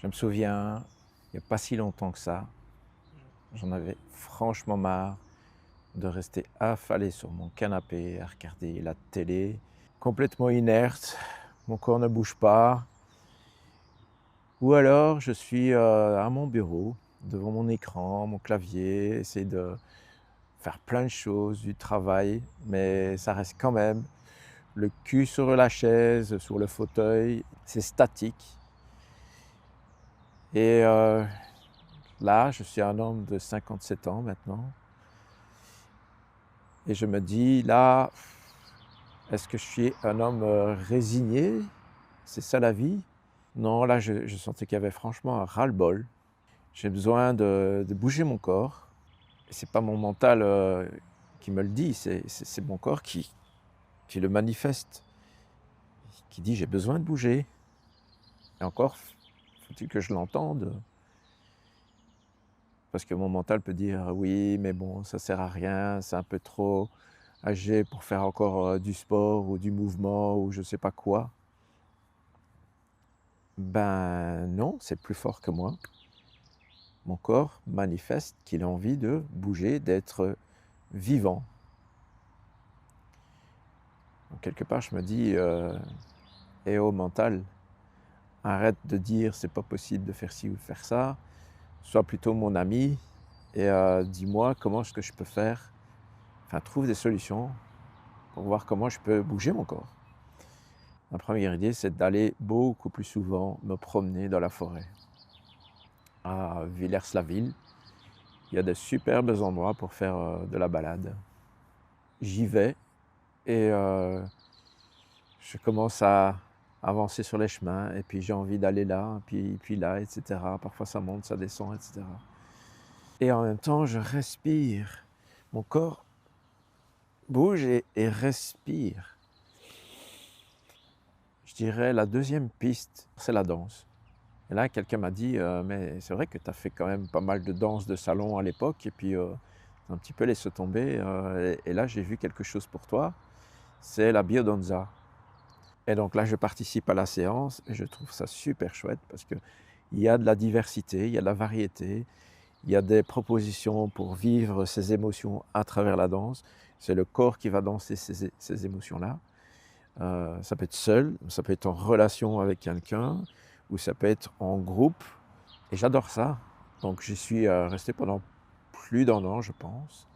Je me souviens, il n'y a pas si longtemps que ça, j'en avais franchement marre de rester affalé sur mon canapé à regarder la télé, complètement inerte, mon corps ne bouge pas. Ou alors je suis à mon bureau, devant mon écran, mon clavier, essayer de faire plein de choses, du travail, mais ça reste quand même le cul sur la chaise, sur le fauteuil, c'est statique. Et là, je suis un homme de 57 ans maintenant. Et je me dis, là, est-ce que je suis un homme résigné? C'est ça la vie? Non, là, je sentais qu'il y avait franchement un ras-le-bol. J'ai besoin de bouger mon corps. Et c'est pas mon mental qui me le dit, c'est mon corps qui le manifeste, qui dit j'ai besoin de bouger. Et encore, faut-il que je l'entende? Parce que mon mental peut dire oui, mais bon, ça sert à rien, c'est un peu trop âgé pour faire encore du sport ou du mouvement ou je sais pas quoi. Ben non, c'est plus fort que moi. Mon corps manifeste qu'il a envie de bouger, d'être vivant. Donc quelque part, je me dis, eh oh mental, arrête de dire c'est pas possible de faire ci ou de faire ça, sois plutôt mon ami et dis-moi comment est-ce que je peux faire, enfin trouve des solutions pour voir comment je peux bouger mon corps. Ma première idée, c'est d'aller beaucoup plus souvent me promener dans la forêt. À Villers-la-Ville, il y a de superbes endroits pour faire de la balade. J'y vais et je commence à avancer sur les chemins et puis j'ai envie d'aller là, puis là, etc. Parfois ça monte, ça descend, etc. Et en même temps, je respire. Mon corps bouge et respire. Je dirais la deuxième piste, c'est la danse. Et là, quelqu'un m'a dit mais c'est vrai que tu as fait quand même pas mal de danse de salon à l'époque et puis tu as un petit peu laissé tomber. Et là, j'ai vu quelque chose pour toi, c'est la biodanza. Et donc là, je participe à la séance et je trouve ça super chouette parce qu'il y a de la diversité, il y a de la variété, il y a des propositions pour vivre ces émotions à travers la danse. C'est le corps qui va danser ces émotions-là. Ça peut être seul, ça peut être en relation avec quelqu'un, ou ça peut être en groupe. Et j'adore ça. Donc j'y suis resté pendant plus d'un an, je pense.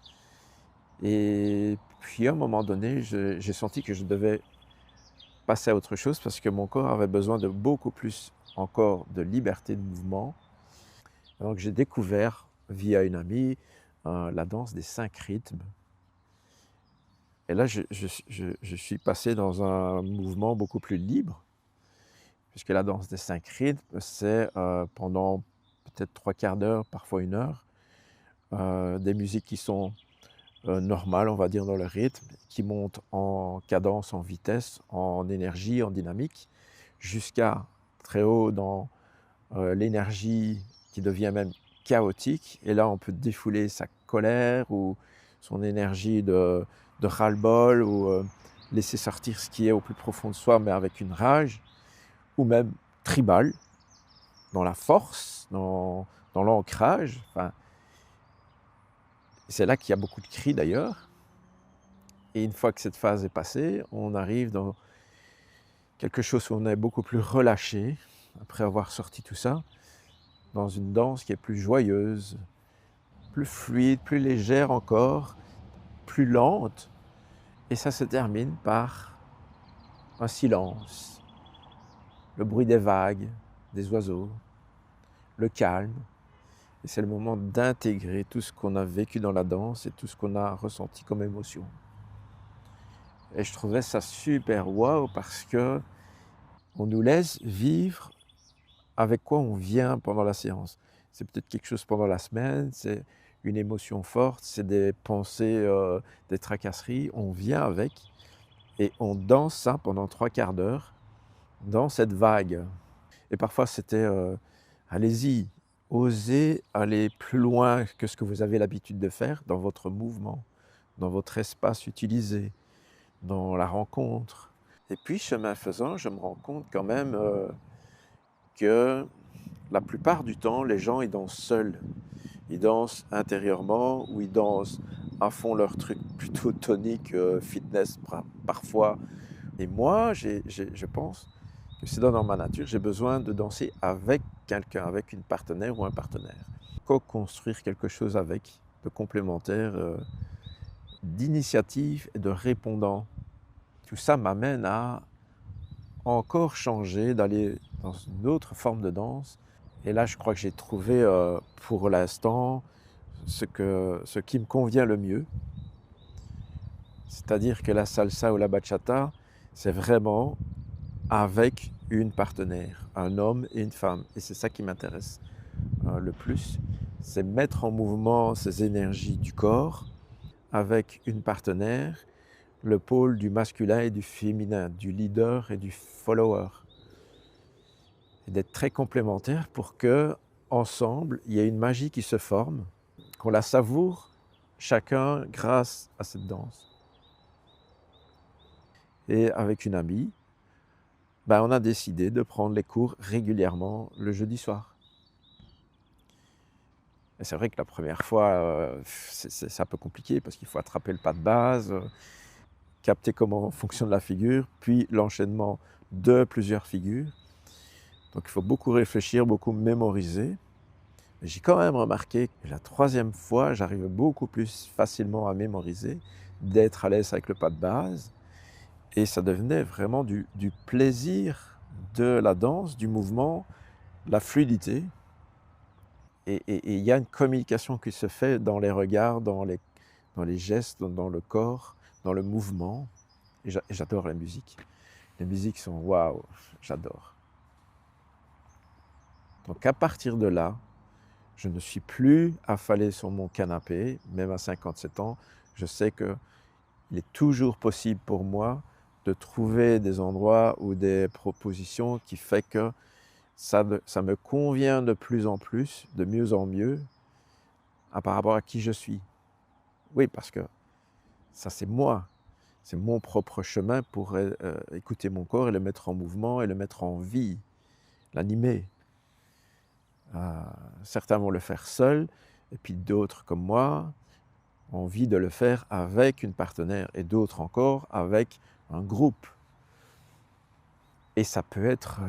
Et puis à un moment donné, j'ai senti que je devais passer à autre chose parce que mon corps avait besoin de beaucoup plus encore de liberté de mouvement. Donc j'ai découvert via une amie la danse des 5 rythmes. Et là, je suis passé dans un mouvement beaucoup plus libre, puisque la danse des 5 rythmes, c'est pendant peut-être 3/4 d'heure, parfois 1 heure, des musiques qui sont normales, on va dire, dans le rythme, qui montent en cadence, en vitesse, en énergie, en dynamique, jusqu'à très haut dans l'énergie qui devient même chaotique. Et là, on peut défouler sa colère ou son énergie de ras-le-bol ou laisser sortir ce qui est au plus profond de soi, mais avec une rage, ou même tribal, dans la force, dans l'ancrage. Enfin, c'est là qu'il y a beaucoup de cris d'ailleurs. Et une fois que cette phase est passée, on arrive dans quelque chose où on est beaucoup plus relâché, après avoir sorti tout ça, dans une danse qui est plus joyeuse, plus fluide, plus légère encore, plus lente. Et ça se termine par un silence, le bruit des vagues, des oiseaux, le calme. Et c'est le moment d'intégrer tout ce qu'on a vécu dans la danse et tout ce qu'on a ressenti comme émotion. Et je trouvais ça super waouh parce que on nous laisse vivre avec quoi on vient pendant la séance. C'est peut-être quelque chose pendant la semaine, c'est une émotion forte, c'est des pensées, des tracasseries. On vient avec et on danse ça pendant 3/4 d'heure dans cette vague. Et parfois c'était allez-y, osez aller plus loin que ce que vous avez l'habitude de faire dans votre mouvement, dans votre espace utilisé, dans la rencontre. Et puis chemin faisant, je me rends compte quand même que la plupart du temps, les gens, ils dansent seuls. Ils dansent intérieurement ou ils dansent à fond leur truc plutôt tonique, fitness parfois. Et moi, je pense que c'est dans ma nature, j'ai besoin de danser avec quelqu'un, avec une partenaire ou un partenaire. Co-construire quelque chose avec, de complémentaire, d'initiative et de répondant. Tout ça m'amène à encore changer, d'aller dans une autre forme de danse. Et là, je crois que j'ai trouvé pour l'instant ce qui me convient le mieux. C'est-à-dire que la salsa ou la bachata, c'est vraiment avec une partenaire, un homme et une femme. Et c'est ça qui m'intéresse le plus. C'est mettre en mouvement ces énergies du corps avec une partenaire, le pôle du masculin et du féminin, du leader et du follower. Et d'être très complémentaires pour que, ensemble, il y ait une magie qui se forme, qu'on la savoure chacun grâce à cette danse. Et avec une amie, ben on a décidé de prendre les cours régulièrement le jeudi soir. Et c'est vrai que la première fois, c'est un peu compliqué parce qu'il faut attraper le pas de base, capter comment fonctionne la figure, puis l'enchaînement de plusieurs figures. Donc il faut beaucoup réfléchir, beaucoup mémoriser. J'ai quand même remarqué que la troisième fois, j'arrive beaucoup plus facilement à mémoriser, d'être à l'aise avec le pas de base. Et ça devenait vraiment du plaisir de la danse, du mouvement, la fluidité. Et il y a une communication qui se fait dans les regards, dans les gestes, dans le corps, dans le mouvement. Et j'adore la musique. Les musiques sont waouh, j'adore. Donc à partir de là, je ne suis plus affalé sur mon canapé, même à 57 ans. Je sais qu'il est toujours possible pour moi de trouver des endroits ou des propositions qui font que ça me convient de plus en plus, de mieux en mieux, par rapport à qui je suis. Oui, parce que ça c'est moi, c'est mon propre chemin pour écouter mon corps et le mettre en mouvement et le mettre en vie, l'animer. Certains vont le faire seuls, et puis d'autres comme moi ont envie de le faire avec une partenaire, et d'autres encore avec un groupe. Et ça peut être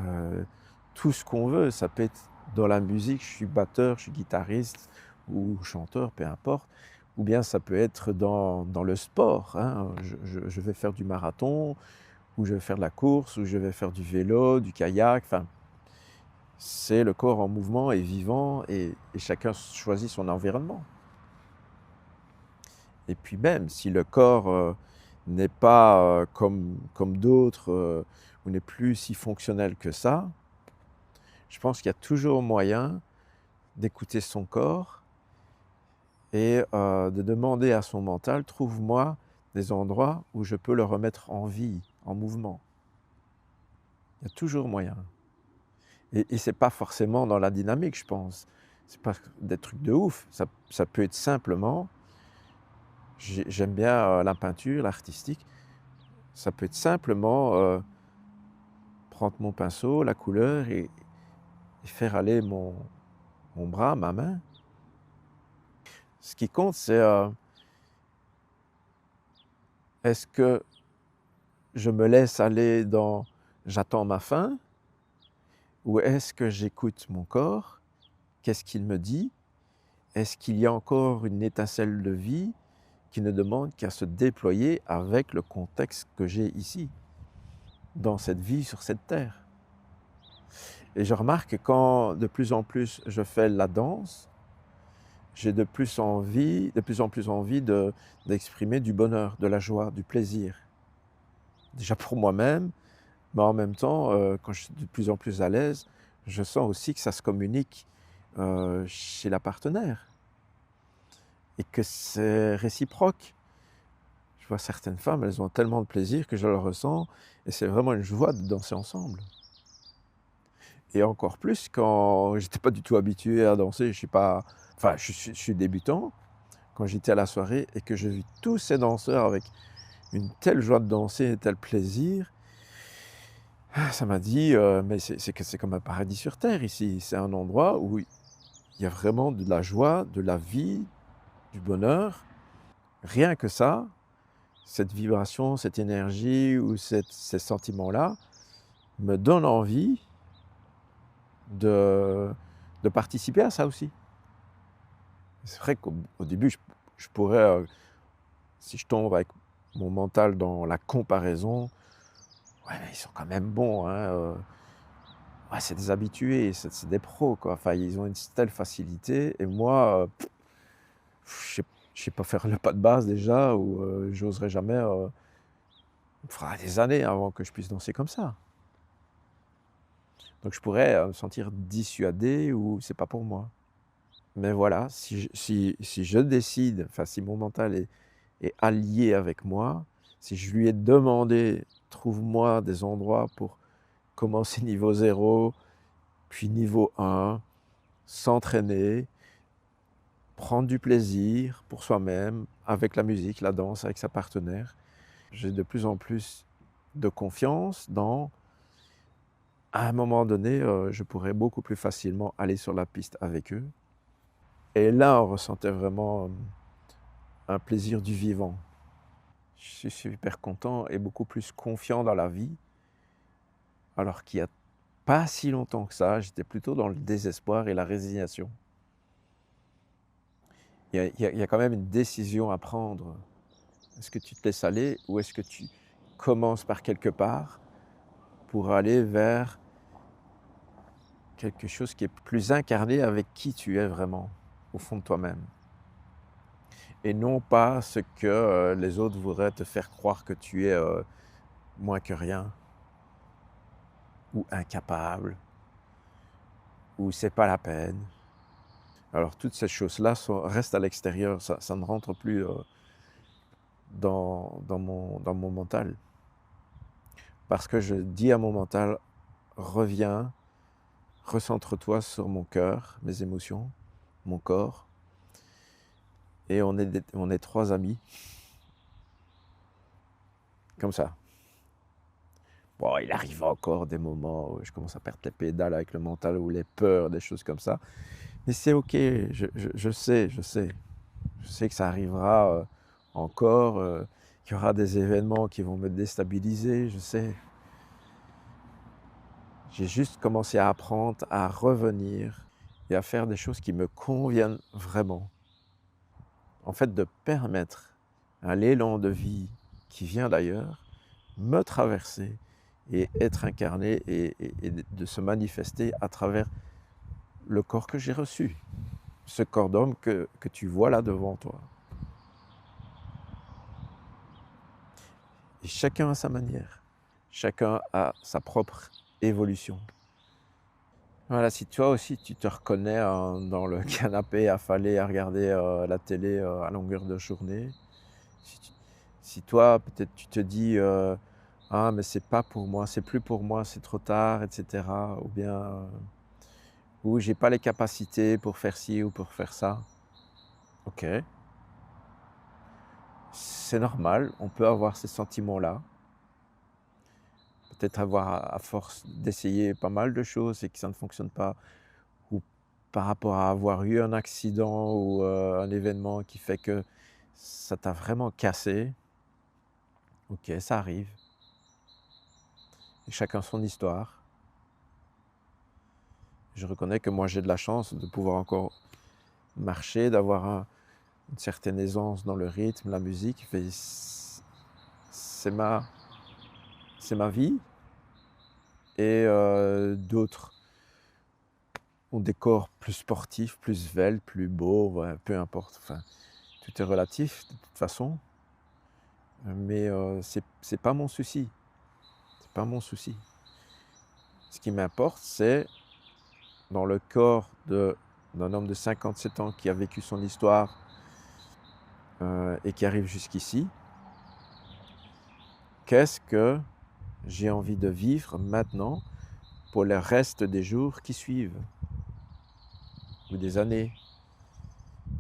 tout ce qu'on veut, ça peut être dans la musique, je suis batteur, je suis guitariste ou chanteur, peu importe, ou bien ça peut être dans le sport, hein. Je vais faire du marathon, ou je vais faire de la course, ou je vais faire du vélo, du kayak, enfin, c'est le corps en mouvement et vivant, et chacun choisit son environnement. Et puis même si le corps n'est pas comme d'autres, ou n'est plus si fonctionnel que ça, je pense qu'il y a toujours moyen d'écouter son corps et de demander à son mental, trouve-moi des endroits où je peux le remettre en vie, en mouvement. Il y a toujours moyen. Et ce n'est pas forcément dans la dynamique, je pense. Ce n'est pas des trucs de ouf. Ça peut être simplement, j'aime bien la peinture, l'artistique, ça peut être simplement prendre mon pinceau, la couleur et faire aller mon bras, ma main. Ce qui compte, c'est est-ce que je me laisse aller dans j'attends ma fin, ou est-ce que j'écoute mon corps? Qu'est-ce qu'il me dit? Est-ce qu'il y a encore une étincelle de vie qui ne demande qu'à se déployer avec le contexte que j'ai ici, dans cette vie sur cette terre? Et je remarque que quand de plus en plus je fais la danse, j'ai de plus en plus envie d'exprimer du bonheur, de la joie, du plaisir. Déjà pour moi-même, mais en même temps, quand je suis de plus en plus à l'aise, je sens aussi que ça se communique chez la partenaire et que c'est réciproque. Je vois certaines femmes, elles ont tellement de plaisir que je le ressens et c'est vraiment une joie de danser ensemble. Et encore plus quand j'étais pas du tout habitué à danser, je suis débutant. Quand j'étais à la soirée et que j'ai vu tous ces danseurs avec une telle joie de danser et tel plaisir, Ça m'a dit, mais c'est comme un paradis sur terre ici. C'est un endroit où il y a vraiment de la joie, de la vie, du bonheur. Rien que ça, cette vibration, cette énergie ou ces sentiments-là me donnent envie de, de participer à ça aussi. C'est vrai qu'au début, je pourrais, si je tombe avec mon mental dans la comparaison, ouais, mais ils sont quand même bons, hein, ouais, c'est des habitués, c'est des pros, quoi. Enfin, ils ont une telle facilité et moi, je sais pas faire le pas de base déjà ou j'oserais jamais, il me faudra des années avant que je puisse danser comme ça. Donc je pourrais, me sentir dissuadé ou c'est pas pour moi. Mais voilà, si je décide, enfin si mon mental est allié avec moi, si je lui ai demandé: «Trouve-moi des endroits pour commencer niveau zéro, puis niveau 1, s'entraîner, prendre du plaisir pour soi-même, avec la musique, la danse, avec sa partenaire». J'ai de plus en plus de confiance dans à un moment donné, je pourrais beaucoup plus facilement aller sur la piste avec eux et là, on ressentait vraiment, un plaisir du vivant. Je suis super content et beaucoup plus confiant dans la vie, alors qu'il y a pas si longtemps que ça, j'étais plutôt dans le désespoir et la résignation. Il y a quand même une décision à prendre. Est-ce que tu te laisses aller ou est-ce que tu commences par quelque part pour aller vers quelque chose qui est plus incarné avec qui tu es vraiment, au fond de toi-même? Et non pas ce que les autres voudraient te faire croire que tu es moins que rien, ou incapable, ou c'est pas la peine. Alors toutes ces choses-là restent à l'extérieur, ça ne rentre plus dans mon mental. Parce que je dis à mon mental, reviens, recentre-toi sur mon cœur, mes émotions, mon corps, et on est trois amis, comme ça. Bon, il arrive encore des moments où je commence à perdre les pédales avec le mental ou les peurs, des choses comme ça. Mais c'est ok, je sais, je sais que ça arrivera encore, qu'il y aura des événements qui vont me déstabiliser, je sais. J'ai juste commencé à apprendre à revenir et à faire des choses qui me conviennent vraiment. En fait, de permettre à l'élan de vie qui vient d'ailleurs me traverser et être incarné et de se manifester à travers le corps que j'ai reçu, ce corps d'homme que tu vois là devant toi. Et chacun a sa manière, chacun a sa propre évolution. Voilà, si toi aussi tu te reconnais dans le canapé affalé à regarder la télé à longueur de journée, si toi peut-être tu te dis ah mais c'est pas pour moi, c'est plus pour moi, c'est trop tard, etc. Ou bien ou j'ai pas les capacités pour faire ci ou pour faire ça. Ok, c'est normal, on peut avoir ces sentiments-là. Peut-être avoir à force d'essayer pas mal de choses et que ça ne fonctionne pas, ou par rapport à avoir eu un accident ou un événement qui fait que ça t'a vraiment cassé. Ok, ça arrive. Et chacun son histoire. Je reconnais que moi j'ai de la chance de pouvoir encore marcher, d'avoir une certaine aisance dans le rythme, la musique. C'est ma, c'est ma vie. Et d'autres ont des corps plus sportifs, plus sveltes, plus beaux, ouais, peu importe. Enfin, tout est relatif de toute façon. Mais c'est pas mon souci. C'est pas mon souci. Ce qui m'importe, c'est dans le corps d'un homme de 57 ans qui a vécu son histoire et qui arrive jusqu'ici, qu'est-ce que j'ai envie de vivre maintenant pour le reste des jours qui suivent, ou des années.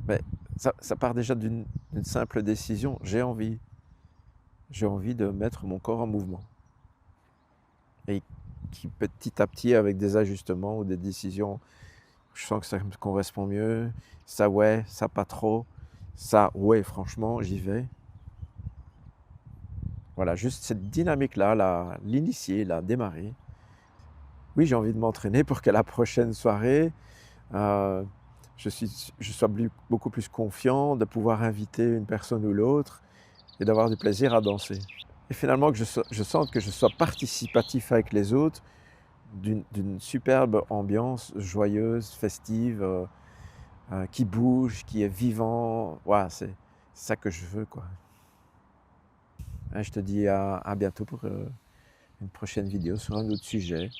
Mais ça part déjà d'une simple décision. J'ai envie de mettre mon corps en mouvement. Et qui petit à petit, avec des ajustements ou des décisions, je sens que ça me correspond mieux. Ça, ouais, ça, pas trop. Ça, ouais, franchement, j'y vais. Voilà, juste cette dynamique-là, l'initier, la démarrer. Oui, j'ai envie de m'entraîner pour que la prochaine soirée, euh, je sois beaucoup plus confiant de pouvoir inviter une personne ou l'autre et d'avoir du plaisir à danser. Et finalement, que je sente que je sois participatif avec les autres d'une superbe ambiance joyeuse, festive, qui bouge, qui est vivant. Voilà, c'est ça que je veux, quoi. Hein, je te dis à bientôt pour une prochaine vidéo sur un autre sujet.